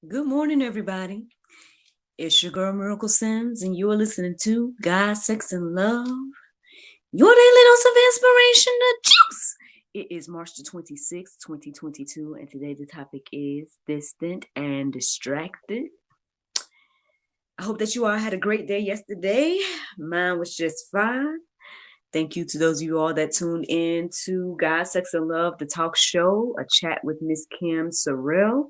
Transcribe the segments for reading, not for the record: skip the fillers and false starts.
Good morning, everybody. It's your girl Miracle Sims, and you are listening to God, Sex, and Love, your daily dose of inspiration, the juice. It is March the 26th, 2022, and today the topic is distant and distracted. I hope that you all had a great day yesterday. Mine was just fine. Thank you to those of you all that tuned in to God, Sex, and Love, the talk show, a chat with Miss Kim Sorrell.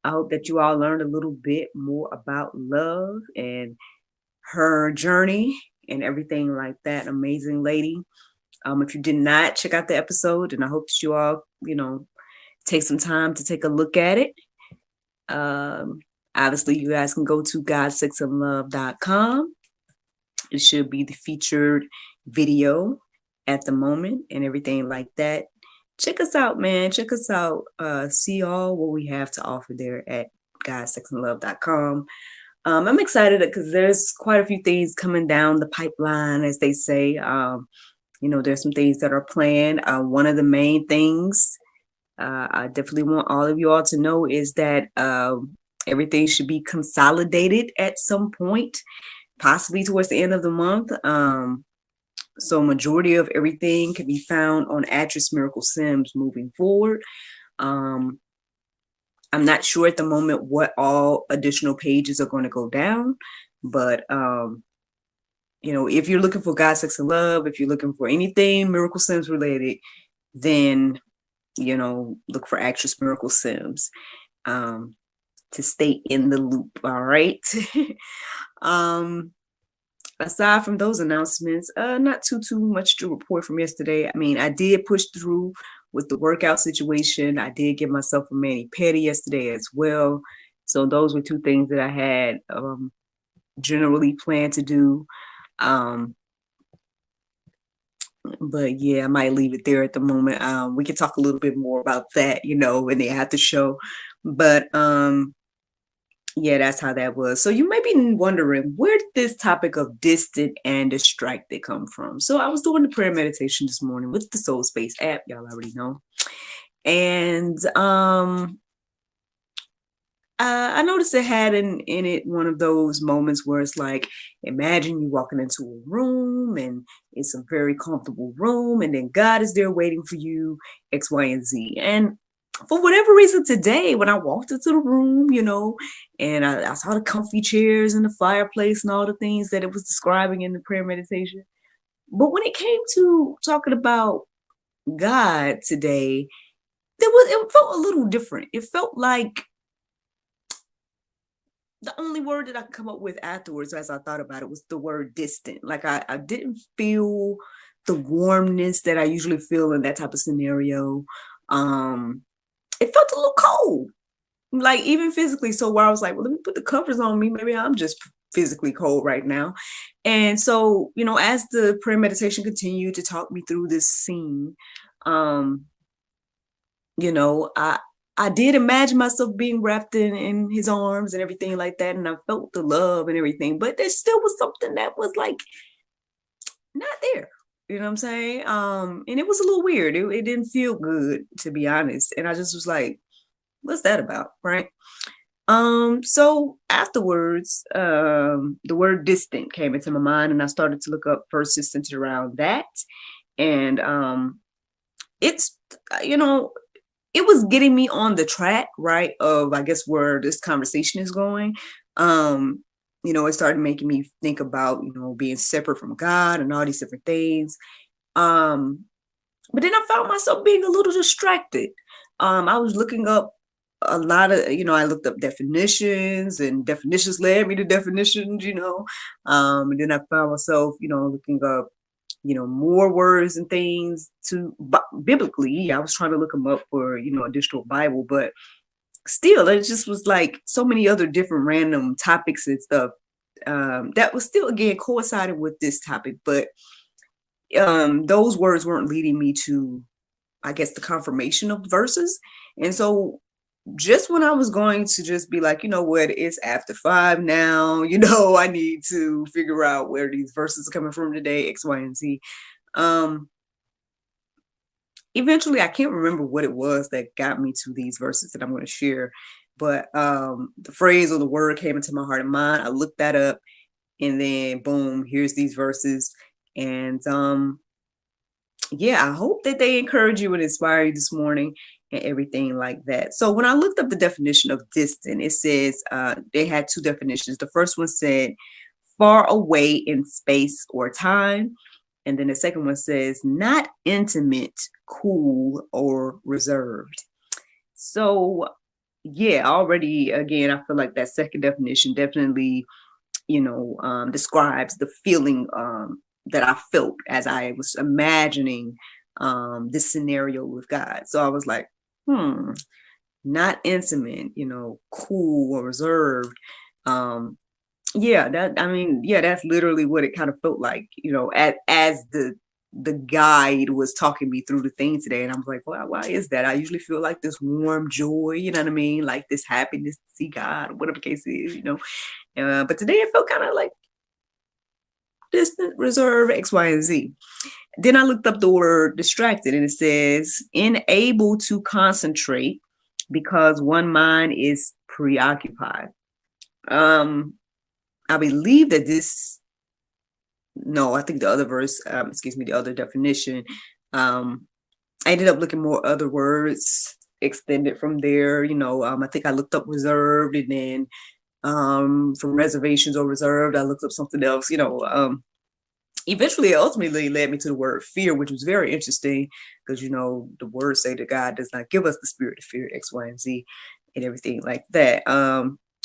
I hope that you all learned a little bit more about love and her journey and everything like that. Amazing lady. If you did not check out the episode, and I hope that you all, take some time to take a look at it. Obviously, you guys can go to godsexandlove.com. It should be the featured video at the moment and everything like that. Check us out, man. Check us out. See all what we have to offer there at godsexandlove.com. I'm excited because there's quite a few things coming down the pipeline, as they say. There's some things that are planned. One of the main things I definitely want all of you all to know is that everything should be consolidated at some point, possibly towards the end of the month. So majority of everything can be found on Actress Miracle Sims moving forward. I'm not sure at the moment what all additional pages are going to go down, but if you're looking for God, Sex, and Love, if you're looking for anything Miracle Sims related, then look for Actress Miracle Sims to stay in the loop. All right. Aside from those announcements, not too much to report from yesterday. I mean, I did push through with the workout situation. I did give myself a mani-pedi yesterday as well. So those were two things that I had generally planned to do. But yeah, I might leave it there at the moment. We can talk a little bit more about that, in the after show. But yeah, that's how that was. So you may be wondering, where did this topic of distant and distracted come from? So I was doing the prayer meditation this morning with the Soul Space app, y'all already know. And I noticed it had in it one of those moments where it's like, imagine you walking into a room and it's a very comfortable room, and then God is there waiting for you, X, Y, and Z. And for whatever reason today, when I walked into the room, and I saw the comfy chairs and the fireplace and all the things that it was describing in the prayer meditation. But when it came to talking about God today, it felt a little different. It felt like the only word that I could come up with afterwards as I thought about it was the word distant. Like I didn't feel the warmness that I usually feel in that type of scenario. It felt a little cold, like even physically. So where I was like, well, let me put the covers on me. Maybe I'm just physically cold right now. And so, as the prayer meditation continued to talk me through this scene, I did imagine myself being wrapped in his arms and everything like that. And I felt the love and everything, but there still was something that was like not there. You know what I'm saying? And it was a little weird. It didn't feel good, to be honest. And I just was like, what's that about? Right. So afterwards, the word distant came into my mind, and I started to look up verses centered around that. And it's, it was getting me on the track, right, of, I guess, where this conversation is going. It started making me think about, being separate from God and all these different things. But then I found myself being a little distracted. I was looking up a lot of, I looked up definitions, and definitions led me to definitions, and then I found myself, looking up, more words and things to biblically. I was trying to look them up for, additional Bible, but still, it just was like so many other different random topics and stuff that was still, again, coincided with this topic. But those words weren't leading me to, I guess, the confirmation of verses. And so just when I was going to just be like, what, it's after 5 now, I need to figure out where these verses are coming from today, X, Y, and Z. Eventually, I can't remember what it was that got me to these verses that I'm going to share, but the phrase or the word came into my heart and mind. I looked that up, and then boom, here's these verses. And yeah, I hope that they encourage you and inspire you this morning and everything like that. So when I looked up the definition of distant, it says they had two definitions. The first one said far away in space or time. And then the second one says not intimate, cool, or reserved. So yeah, already again, I feel like that second definition definitely, describes the feeling that I felt as I was imagining this scenario with God. So I was like, not intimate, cool or reserved. Yeah, that's literally what it kind of felt like, as the guide was talking me through the thing today. And I was like, well, why is that? I usually feel like this warm joy, you know what I mean? Like this happiness to see God, or whatever the case is, but today it felt kind of like distant, reserved, X, Y, and Z. Then I looked up the word distracted, and it says unable to concentrate because one mind is preoccupied. I believe that I think the other verse, the other definition, I ended up looking more other words extended from there. I think I looked up reserved, and then from reservations or reserved, I looked up something else, eventually it ultimately led me to the word fear, which was very interesting because, the words say that God does not give us the spirit of fear, X, Y, and Z, and everything like that.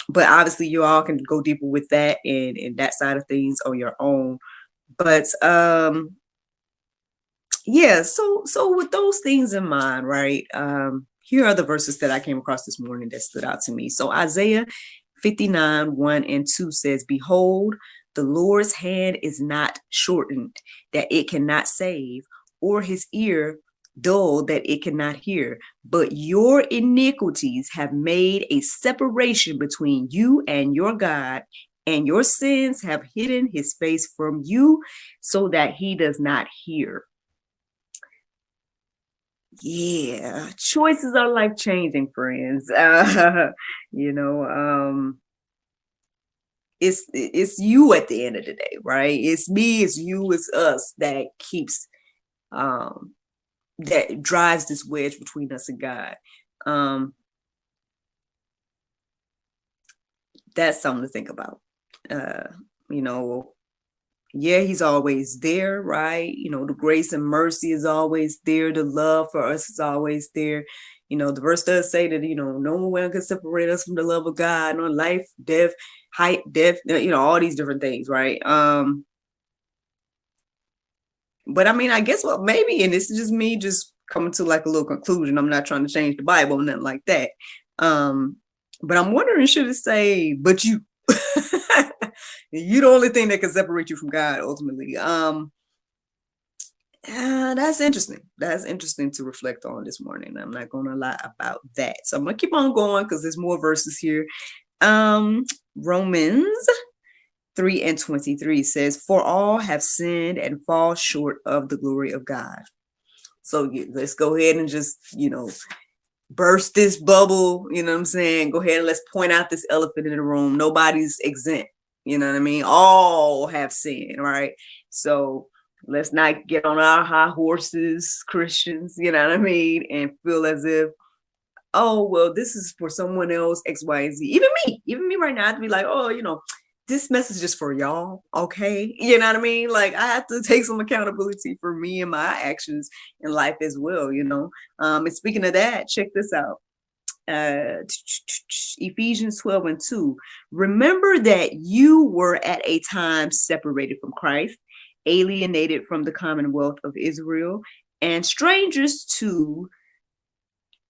But obviously you all can go deeper with that and that side of things on your own. But yeah, so with those things in mind, right? Here are the verses that I came across this morning that stood out to me. So Isaiah 59, 1 and 2 says, behold, the Lord's hand is not shortened, that it cannot save, or his ear dull, that it cannot hear. But your iniquities have made a separation between you and your God, and your sins have hidden his face from you so that he does not hear. Yeah, choices are life changing, friends. It's you at the end of the day, right? It's me, it's you, it's us that keeps that drives this wedge between us and God. That's something to think about. Yeah, he's always there, right? The grace and mercy is always there. The love for us is always there. The verse does say that, no one can separate us from the love of God, life, death, height, depth, all these different things, right? But I mean, I guess maybe, and this is just me just coming to like a little conclusion. I'm not trying to change the Bible, nothing like that. But I'm wondering, should it say, but you, you're the only thing that can separate you from God ultimately. That's interesting. That's interesting to reflect on this morning. I'm not going to lie about that. So I'm going to keep on going because there's more verses here. Romans 3 and 23 says, for all have sinned and fall short of the glory of God. So let's go ahead and just, burst this bubble. You know what I'm saying? Go ahead and let's point out this elephant in the room. Nobody's exempt. You know what I mean? All have sinned, right? So let's not get on our high horses, Christians, you know what I mean? And feel as if, oh, well, this is for someone else, X, Y, and Z. Even me right now, I have to be like, oh, this message is for y'all, okay? You know what I mean? Like, I have to take some accountability for me and my actions in life as well, And speaking of that, check this out. Ephesians 12 and 2. Remember that you were at a time separated from Christ, alienated from the commonwealth of Israel, and strangers to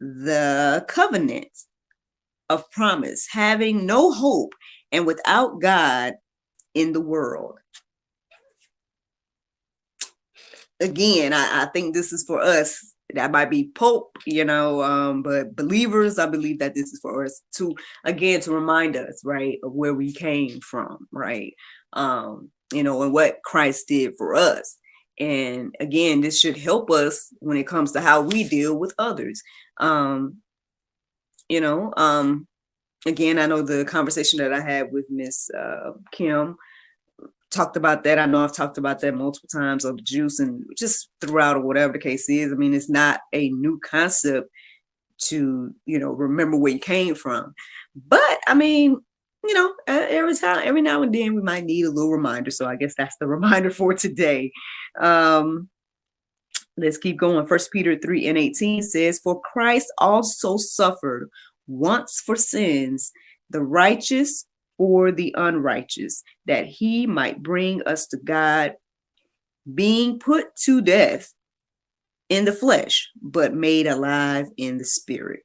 the covenant of promise, having no hope and without God in the world. Again, I think this is for us. That might be Pope, but believers, I believe that this is for us to remind us, right, of where we came from, right? And what Christ did for us. And again, this should help us when it comes to how we deal with others. again, I know the conversation that I had with Miss Kim talked about that. I know I've talked about that multiple times, of the juice and just throughout, or whatever the case is. I mean, it's not a new concept to, remember where you came from. But I mean, every now and then we might need a little reminder. So I guess that's the reminder for today. Let's keep going. 1 Peter 3:18 says, "For Christ also suffered once for sins, the righteous for the unrighteous, that he might bring us to God, being put to death in the flesh, but made alive in the spirit."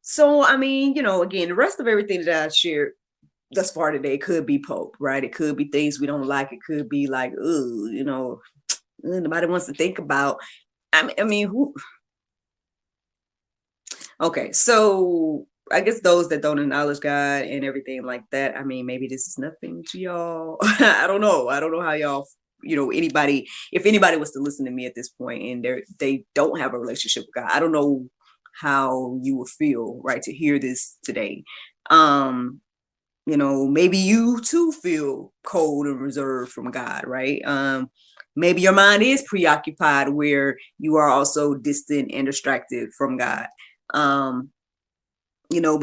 So, I mean, again, the rest of everything that I shared thus far today could be Pope, right? It could be things we don't like. It could be like, nobody wants to think about. I mean, who? Okay, so I guess those that don't acknowledge God and everything like that, I mean, maybe this is nothing to y'all. I don't know. I don't know how y'all, anybody, if anybody was to listen to me at this point and they don't have a relationship with God, I don't know how you would feel, right, to hear this today. Maybe you too feel cold and reserved from God, right? Maybe your mind is preoccupied where you are also distant and distracted from God. But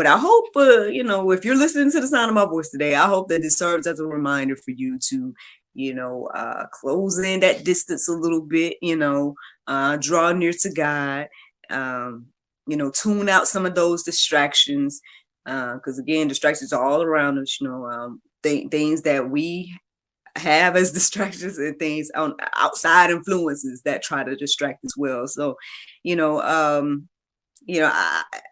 I hope, if you're listening to the sound of my voice today, I hope that this serves as a reminder for you to, close in that distance a little bit, draw near to God, tune out some of those distractions. Because again, distractions are all around us, things that we have as distractions and things on outside influences that try to distract as well. So,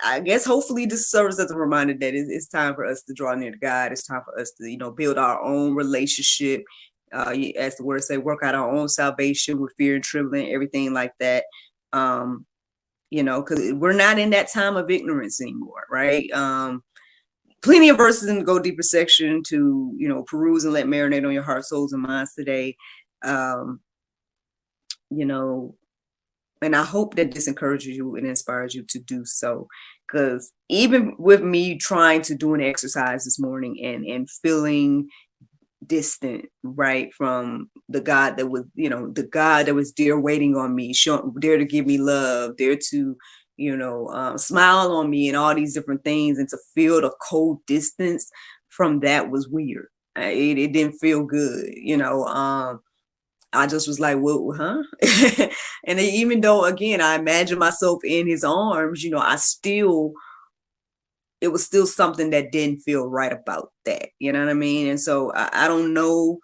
I guess hopefully this serves as a reminder that it's time for us to draw near to God. It's time for us to, build our own relationship. As the word say, work out our own salvation with fear and trembling, everything like that. Because we're not in that time of ignorance anymore, right? Plenty of verses in the Go Deeper section to, peruse and let marinate on your heart, souls, and minds today. And I hope that this encourages you and inspires you to do so. Because even with me trying to do an exercise this morning and feeling distant, right, from the God that was, the God that was there waiting on me, there to give me love, there to, smile on me and all these different things, and to feel the cold distance from that was weird. It didn't feel good, I just was like, well, huh? And even though, again, I imagine myself in his arms, it was still something that didn't feel right about that. You know what I mean? And so I don't know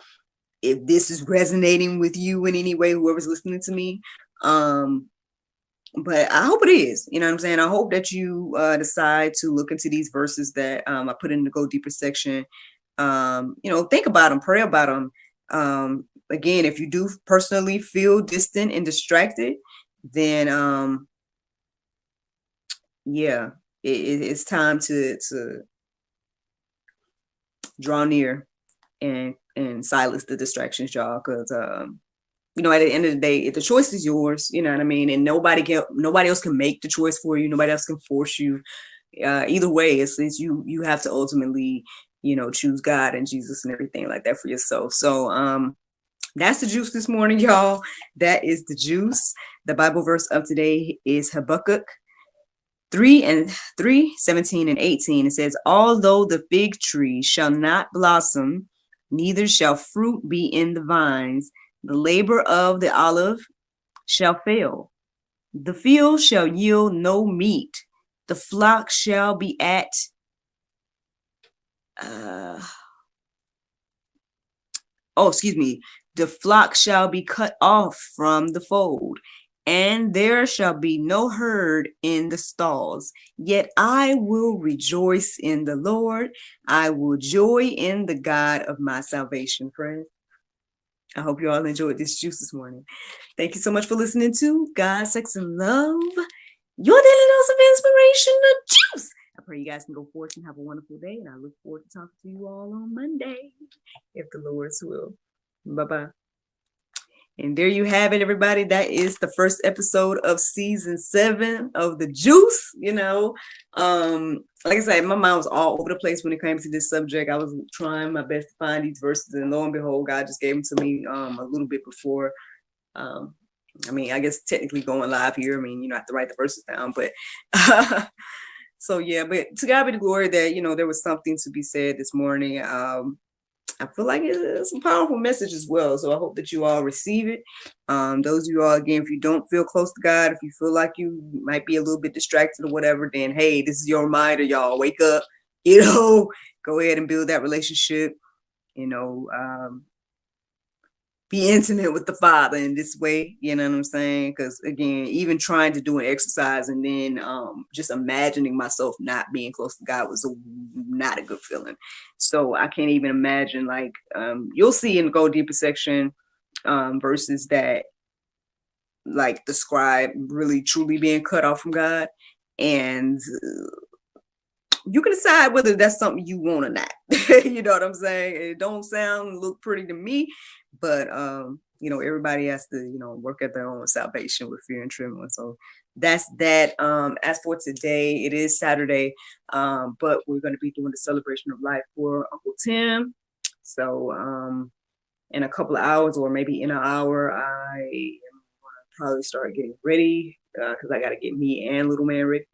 if this is resonating with you in any way, whoever's listening to me. But I hope it is. You know what I'm saying? I hope that you decide to look into these verses that I put in the Go Deeper section. Think about them, pray about them. Again, if you do personally feel distant and distracted, then it's time to draw near and silence the distractions, y'all. Because at the end of the day, the choice is yours. You know what I mean? And nobody else can make the choice for you. Nobody else can force you. Either way, it's you have to ultimately, choose God and Jesus and everything like that for yourself. So that's the juice this morning, y'all. That is the juice. The Bible verse of today is Habakkuk 3:17 and 18. It says, "Although the fig tree shall not blossom, neither shall fruit be in the vines, the labor of the olive shall fail. The field shall yield no meat. The flock shall be at the flock shall be cut off from the fold, and there shall be no herd in the stalls. Yet I will rejoice in the Lord. I will joy in the God of my salvation." Friends, I hope you all enjoyed this juice this morning. Thank you so much for listening to God, Sex, and Love, your daily dose of inspiration, the juice. I pray you guys can go forth and have a wonderful day, and I look forward to talking to you all on Monday, if the Lord's will. Bye-bye. And there you have it, everybody. That is the first episode of season 7 of The Juice. Like I said, my mind was all over the place when it came to this subject. I was trying my best to find these verses, and lo and behold, God just gave them to me a little bit before. I guess technically going live here. You don't have to write the verses down, but so yeah. But to God be the glory that there was something to be said this morning. I feel like it's a powerful message as well. So I hope that you all receive it. Those of you all, again, if you don't feel close to God, if you feel like you might be a little bit distracted or whatever, then hey, this is your reminder, y'all. Wake up, go ahead and build that relationship, be intimate with the Father in this way, you know what I'm saying? Because again, even trying to do an exercise and then just imagining myself not being close to God was not a good feeling. So I can't even imagine, like, you'll see in the Go Deeper section verses that like describe really truly being cut off from God, and you can decide whether that's something you want or not. You know what I'm saying? It don't look pretty to me, but everybody has to work at their own salvation with fear and trembling. So that's that. As for today, it is Saturday, but we're going to be doing the celebration of life for Uncle Tim. So in a couple of hours, or maybe in an hour, I am going to probably start getting ready because I got to get me and little man ready.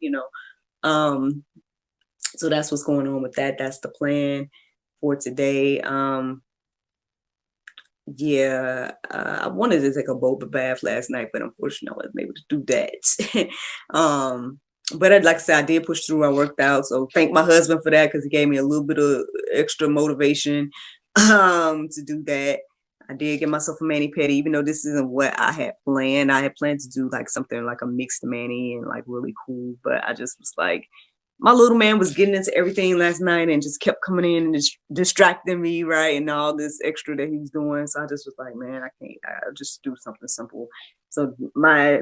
So that's what's going on with that. That's the plan for today. I wanted to take a boba bath last night, but unfortunately I wasn't able to do that. But like I said, I did push through. I worked out. So thank my husband for that, because he gave me a little bit of extra motivation to do that. I did get myself a mani-pedi, even though this isn't what I had planned. I had planned to do like something like a mixed mani and like really cool, but I just was like, my little man was getting into everything last night and just kept coming in and just distracting me, right? And all this extra that he was doing. So I just was like, man, I'll just do something simple. So my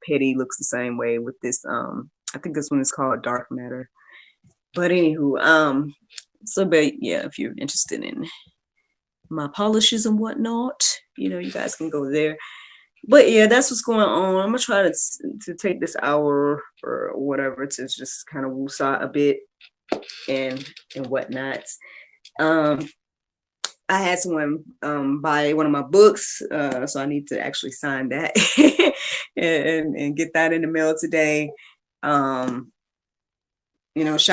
pedi looks the same way with this. I think this one is called Dark Matter. But anywho, but yeah, if you're interested in my polishes and whatnot, you guys can go there. But yeah, that's what's going on. I'm gonna try to take this hour or whatever to just kind of woosah a bit and whatnot. I had someone buy one of my books, so I need to actually sign that and get that in the mail today. Shout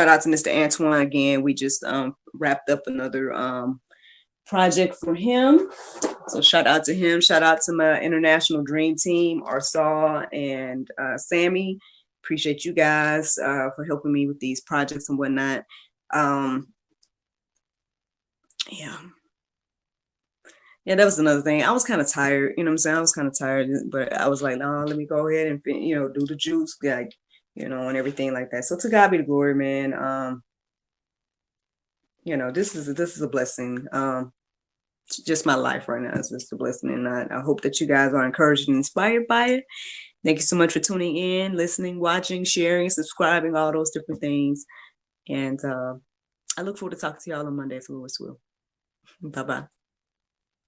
out to Mr. Antoine again. We just wrapped up another project for him. So shout out to him. Shout out to my international dream team, Arsaw and Sammy. Appreciate you guys for helping me with these projects and whatnot. Yeah, that was another thing. I was kind of tired, you know what I'm saying? I was kind of tired, but I was like, no, let me go ahead and, do the juice, like, and everything like that. So to God be the glory, man. This is a blessing. Just my life right now is just a blessing, and I hope that you guys are encouraged and inspired by it. Thank you so much for tuning in, listening, watching, sharing, subscribing, all those different things. And I look forward to talking to y'all on Monday, if Lord's will. Bye-bye.